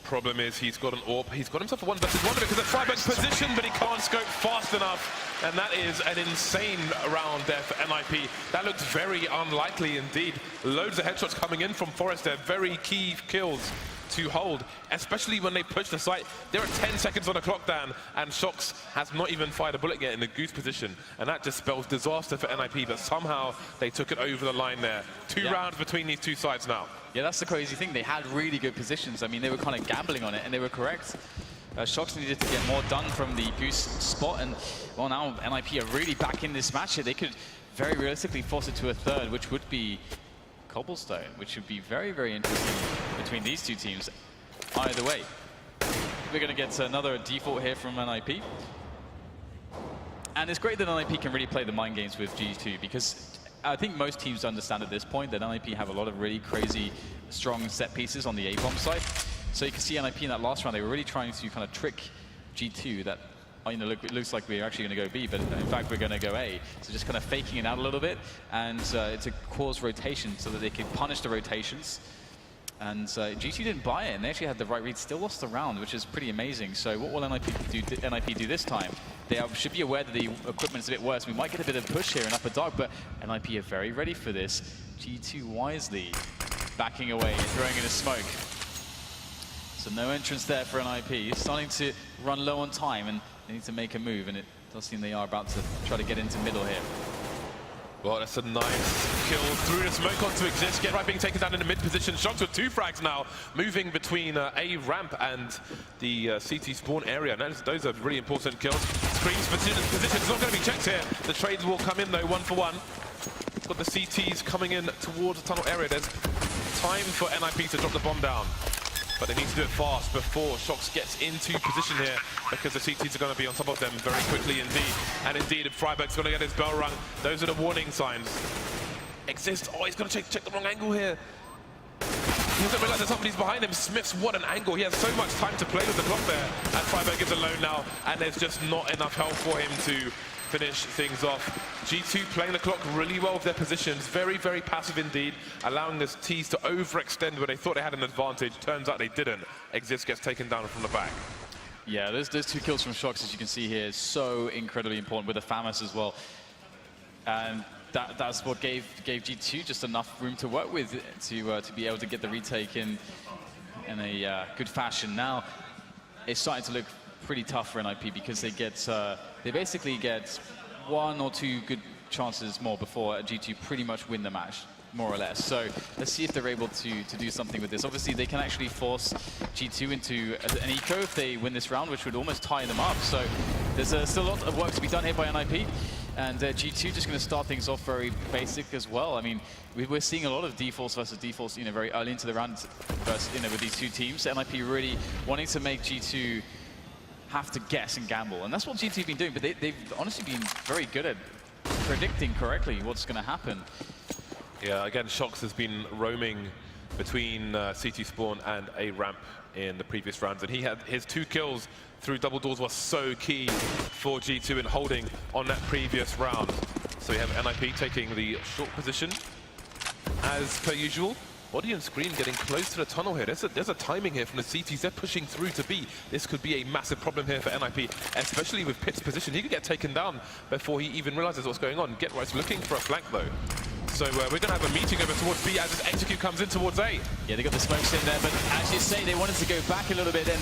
Problem is he's got an AWP. He's got himself a 1 versus 1 because of Freiburg's position, but he can't scope fast enough. And that is an insane round there for NIP. That looks very unlikely indeed. Loads of headshots coming in from Forest there. Very key kills to hold, especially when they push the site. There are 10 seconds on the clock, Dan, and Shox has not even fired a bullet yet in the Goose position. And that just spells disaster for NIP, but somehow they took it over the line there. 2 rounds between these 2 sides now. Yeah, that's the crazy thing. They had really good positions. I mean, they were kind of gambling on it, and they were correct. Shox needed to get more done from the Goose spot, and well, now NIP are really back in this match here. They could very realistically force it to a 3rd, which would be Cobblestone, which would be very, very interesting between these 2 teams. Either way, we're going to get another default here from NIP. And it's great that NIP can really play the mind games with G2, because I think most teams understand at this point that NIP have a lot of really crazy, strong set pieces on the A-bomb side. So you can see NIP in that last round, they were really trying to kind of trick G2 that, you know, look, it looks like we're actually going to go B, but in fact we're going to go A. So just kind of faking it out a little bit, and to cause rotation so that they could punish the rotations. And G2 didn't buy it, and they actually had the right read, still lost the round, which is pretty amazing. So what will NIP do this time? They should be aware that the equipment's a bit worse. We might get a bit of push here in upper dark, but NIP are very ready for this. G2 wisely backing away and throwing in a smoke. So no entrance there for NIP. It's starting to run low on time, and they need to make a move, and it does seem they are about to try to get into middle here. Well, that's a nice kill through the smoke onto Exist. Get right being taken down in the mid position. Shox with 2 frags now, moving between A ramp and the CT spawn area. Now, those are really important kills. Scream's position is not going to be checked here. The trades will come in though, 1 for 1. Got the CTs coming in towards the tunnel area. There's time for NIP to drop the bomb down, but they need to do it fast before Shox gets into position here, because the CTs are going to be on top of them very quickly indeed. And indeed, Freiburg's going to get his bell rung. Those are the warning signs. Exist. Oh, he's going to check the wrong angle here. He doesn't realize that somebody's behind him. Smith's, what an angle. He has so much time to play with the clock there. And Freiburg is alone now, and there's just not enough help for him to finish things off. G2 playing the clock really well with their positions. Very, very passive indeed, allowing the T's to overextend where they thought they had an advantage. Turns out they didn't. Exist gets taken down from the back. Yeah, those 2 kills from Shox, as you can see here, is so incredibly important with the FAMAS as well. And that's what gave G2 just enough room to work with to be able to get the retake in a good fashion. Now, it's starting to look pretty tough for NIP, because they basically get 1 or 2 good chances more before G2 pretty much win the match, more or less. So let's see if they're able to do something with this. Obviously, they can actually force G2 into an eco if they win this round, which would almost tie them up. So there's still a lot of work to be done here by NIP. And G2 just going to start things off very basic as well. I mean, we're seeing a lot of defaults versus defaults, you know, very early into the round versus, you know, with these 2 teams. NIP really wanting to make G2 have to guess and gamble, and that's what G2 have been doing, but they've honestly been very good at predicting correctly what's going to happen. Yeah, again, Shox has been roaming between CT Spawn and A Ramp in the previous rounds, and he had his 2 kills through double doors was so key for G2 in holding on that previous round. So we have NIP taking the short position as per usual. Body and Scream getting close to the tunnel here. There's a timing here from the CTs. They're pushing through to B. This could be a massive problem here for NIP, especially with Pit's position. He could get taken down before he even realizes what's going on. GetRight's looking for a flank though. So we're going to have a meeting over towards B as this execute comes in towards A. Yeah, they got the smokes in there, but as you say, they wanted to go back a little bit, and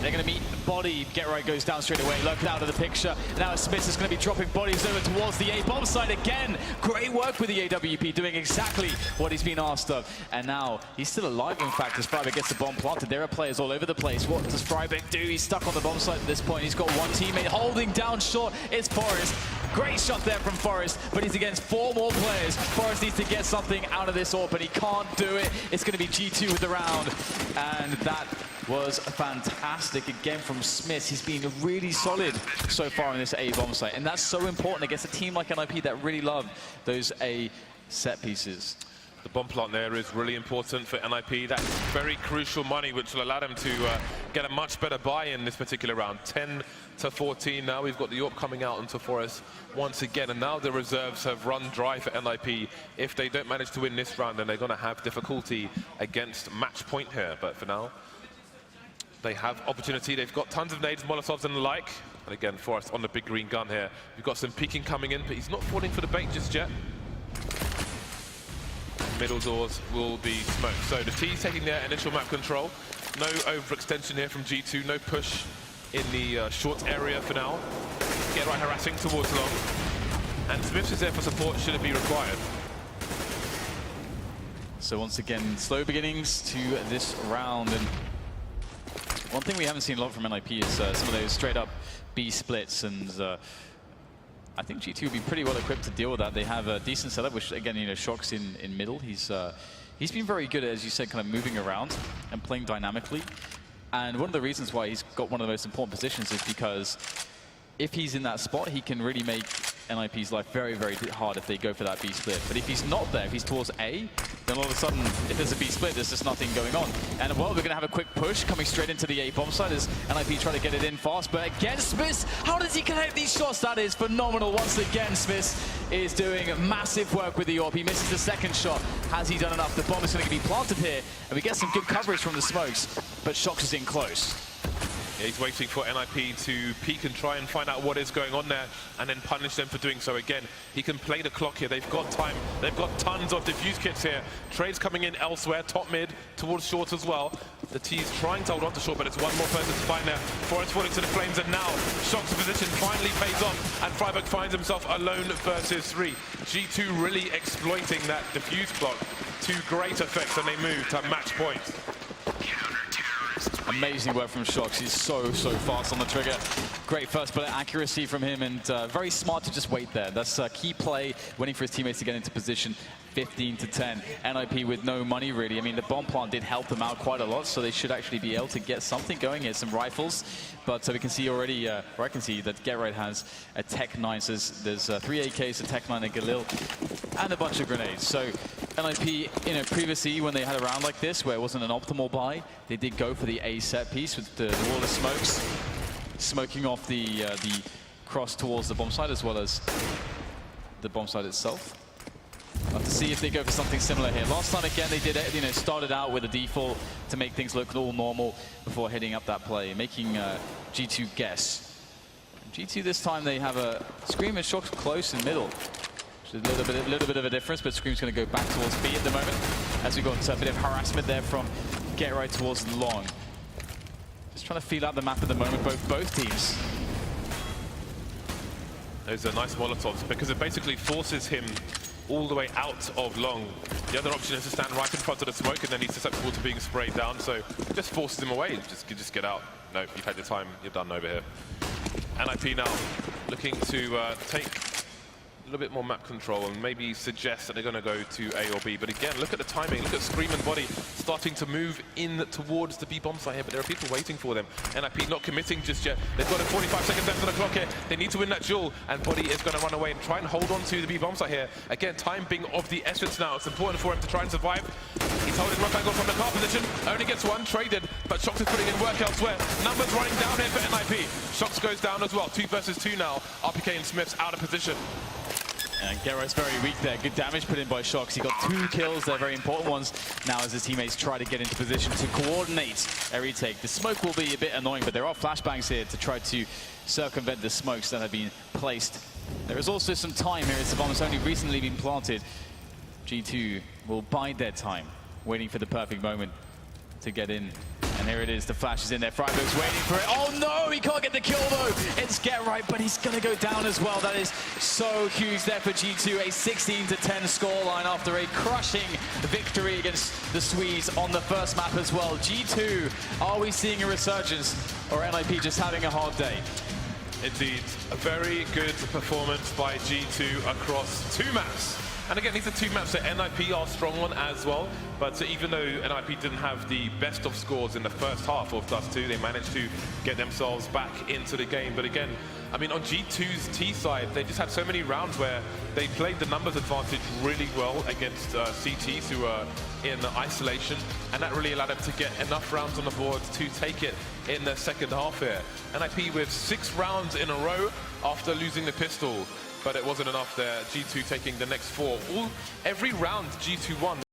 they're going to meet Body. GetRight goes down straight away, locked out of the picture. Now Smith is going to be dropping bodies over towards the A bomb side again. Great work with the AWP, doing exactly what he's been asked of. And now he's still alive, in fact, as Freiburg gets the bomb planted. There are players all over the place. What does Freiburg do? He's stuck on the bomb site at this point. He's got one teammate holding down short. It's Forrest. Great shot there from Forrest, but he's against 4 more players. Forrest needs to get something out of this AWP, but he can't do it. It's going to be G2 with the round, and that was fantastic again from Smith. He's been really solid so far in this A bomb site, and that's so important against a team like NIP that really love those A set pieces. The bomb plant there is really important for NIP. That's very crucial money, which will allow them to get a much better buy in this particular round. 10-14 now. We've got the AWP coming out into Forest once again, and now the reserves have run dry for NIP. If they don't manage to win this round, then they're going to have difficulty against match point here. But for now, they have opportunity. They've got tons of nades, Molotovs and the like. And again, Forrest on the big green gun here. We've got some peeking coming in, but he's not falling for the bait just yet. Middle doors will be smoked. So the T's taking their initial map control. No overextension here from G2. No push in the short area for now. GetRight harassing towards long. And Smith is there for support should it be required. So once again, slow beginnings to this round. And one thing we haven't seen a lot from NIP is some of those straight up B splits, and I think G2 will be pretty well equipped to deal with that. They have a decent setup, which again, you know, Shock's in middle. He's been very good at, as you said, kind of moving around and playing dynamically. And one of the reasons why he's got one of the most important positions is because if he's in that spot, he can really make NIP's life very, very hard if they go for that B split. But if he's not there, if he's towards A, then all of a sudden, if there's a B split, there's just nothing going on. And well, we're going to have a quick push coming straight into the A bomb side as NIP try to get it in fast. But again, Smith, how does he connect these shots? That is phenomenal. Once again, Smith is doing massive work with the AWP. He misses the second shot. Has he done enough? The bomb is going to be planted here, and we get some good coverage from the smokes. But Shocks is in close. Yeah, he's waiting for NIP to peek and try and find out what is going on there and then punish them for doing so again. He can play the clock here. They've got time. They've got tons of diffuse kits here. Trades coming in elsewhere, top mid, towards short as well. The T's trying to hold on to short, but it's one more person to find there. Forrest falling to the flames, and now Shock's position finally pays off, and Freiburg finds himself alone versus 3. G2 really exploiting that diffuse clock to great effect, and they move to match point. Amazing work from Shocks. He's so fast on the trigger. Great first bullet accuracy from him, and very smart to just wait there. That's a key play, waiting for his teammates to get into position. 15-10. NIP with no money, really. I mean, the bomb plant did help them out quite a lot, so they should actually be able to get something going here. Some rifles, but we can see already, or I can see that GetRight has a Tech 9. So there's 3 AKs, a Tech 9, a Galil, and a bunch of grenades. So NIP, you know, previously when they had a round like this where it wasn't an optimal buy, they did go for the A set piece with the wall of smokes, smoking off the cross towards the bomb site as well as the bomb site itself. Have to see if they go for something similar here. Last time again they did it, you know, started out with a default to make things look all normal before heading up that play, making G2 guess. G2 this time they have a Scream and Shock close in middle. Which is a little bit of a difference, but Scream's going to go back towards B at the moment, as we got a bit of harassment there from GetRight towards long. Just trying to feel out the map at the moment, both teams. Those are nice Molotovs because it basically forces him all the way out of long. The other option is to stand right in front of the smoke, and then he's susceptible to being sprayed down, so it just forces him away. Just get out. No, you've had your time. You're done over here. NIP now looking to take little bit more map control and maybe suggest that they're going to go to A or B. But again, look at the timing. Look at Scream and Body starting to move in towards the B bomb site here, but there are people waiting for them. NIP not committing just yet. They've got 45 seconds left on the clock here. They need to win that duel, and Body is going to run away and try and hold on to the B bomb site here. Again, time being of the essence now. It's important for him to try and survive. He's holding rough angle from the car position. Only gets one traded, but Shox is putting in work elsewhere. Numbers running down here for NIP. Shox goes down as well. 2 versus 2 now. RPK and Smith's out of position. And Gerrard's very weak there. Good damage put in by Shox. He got 2 kills there, very important ones. Now as his teammates try to get into position to coordinate a retake. The smoke will be a bit annoying, but there are flashbangs here to try to circumvent the smokes that have been placed. There is also some time here as the bomb has only recently been planted. G2 will bide their time, waiting for the perfect moment to get in. And here it is, the flash is in there. Freiburg's waiting for it. Oh no, he can't get the kill though. It's Get Right, but he's gonna go down as well. That is so huge there for G2. A 16-10 scoreline after a crushing victory against the Swedes on the first map as well. G2, are we seeing a resurgence, or NIP just having a hard day? Indeed, a very good performance by G2 across 2 maps. And again, these are 2 maps that NIP are strong on as well. But even though NIP didn't have the best of scores in the first half of Dust 2, they managed to get themselves back into the game. But again, I mean, on G2's T side, they just had so many rounds where they played the numbers advantage really well against CTs who are in isolation. And that really allowed them to get enough rounds on the board to take it in the second half here. NIP with 6 rounds in a row after losing the pistol. But it wasn't enough there. G2 taking the next 4. Every round G2 won.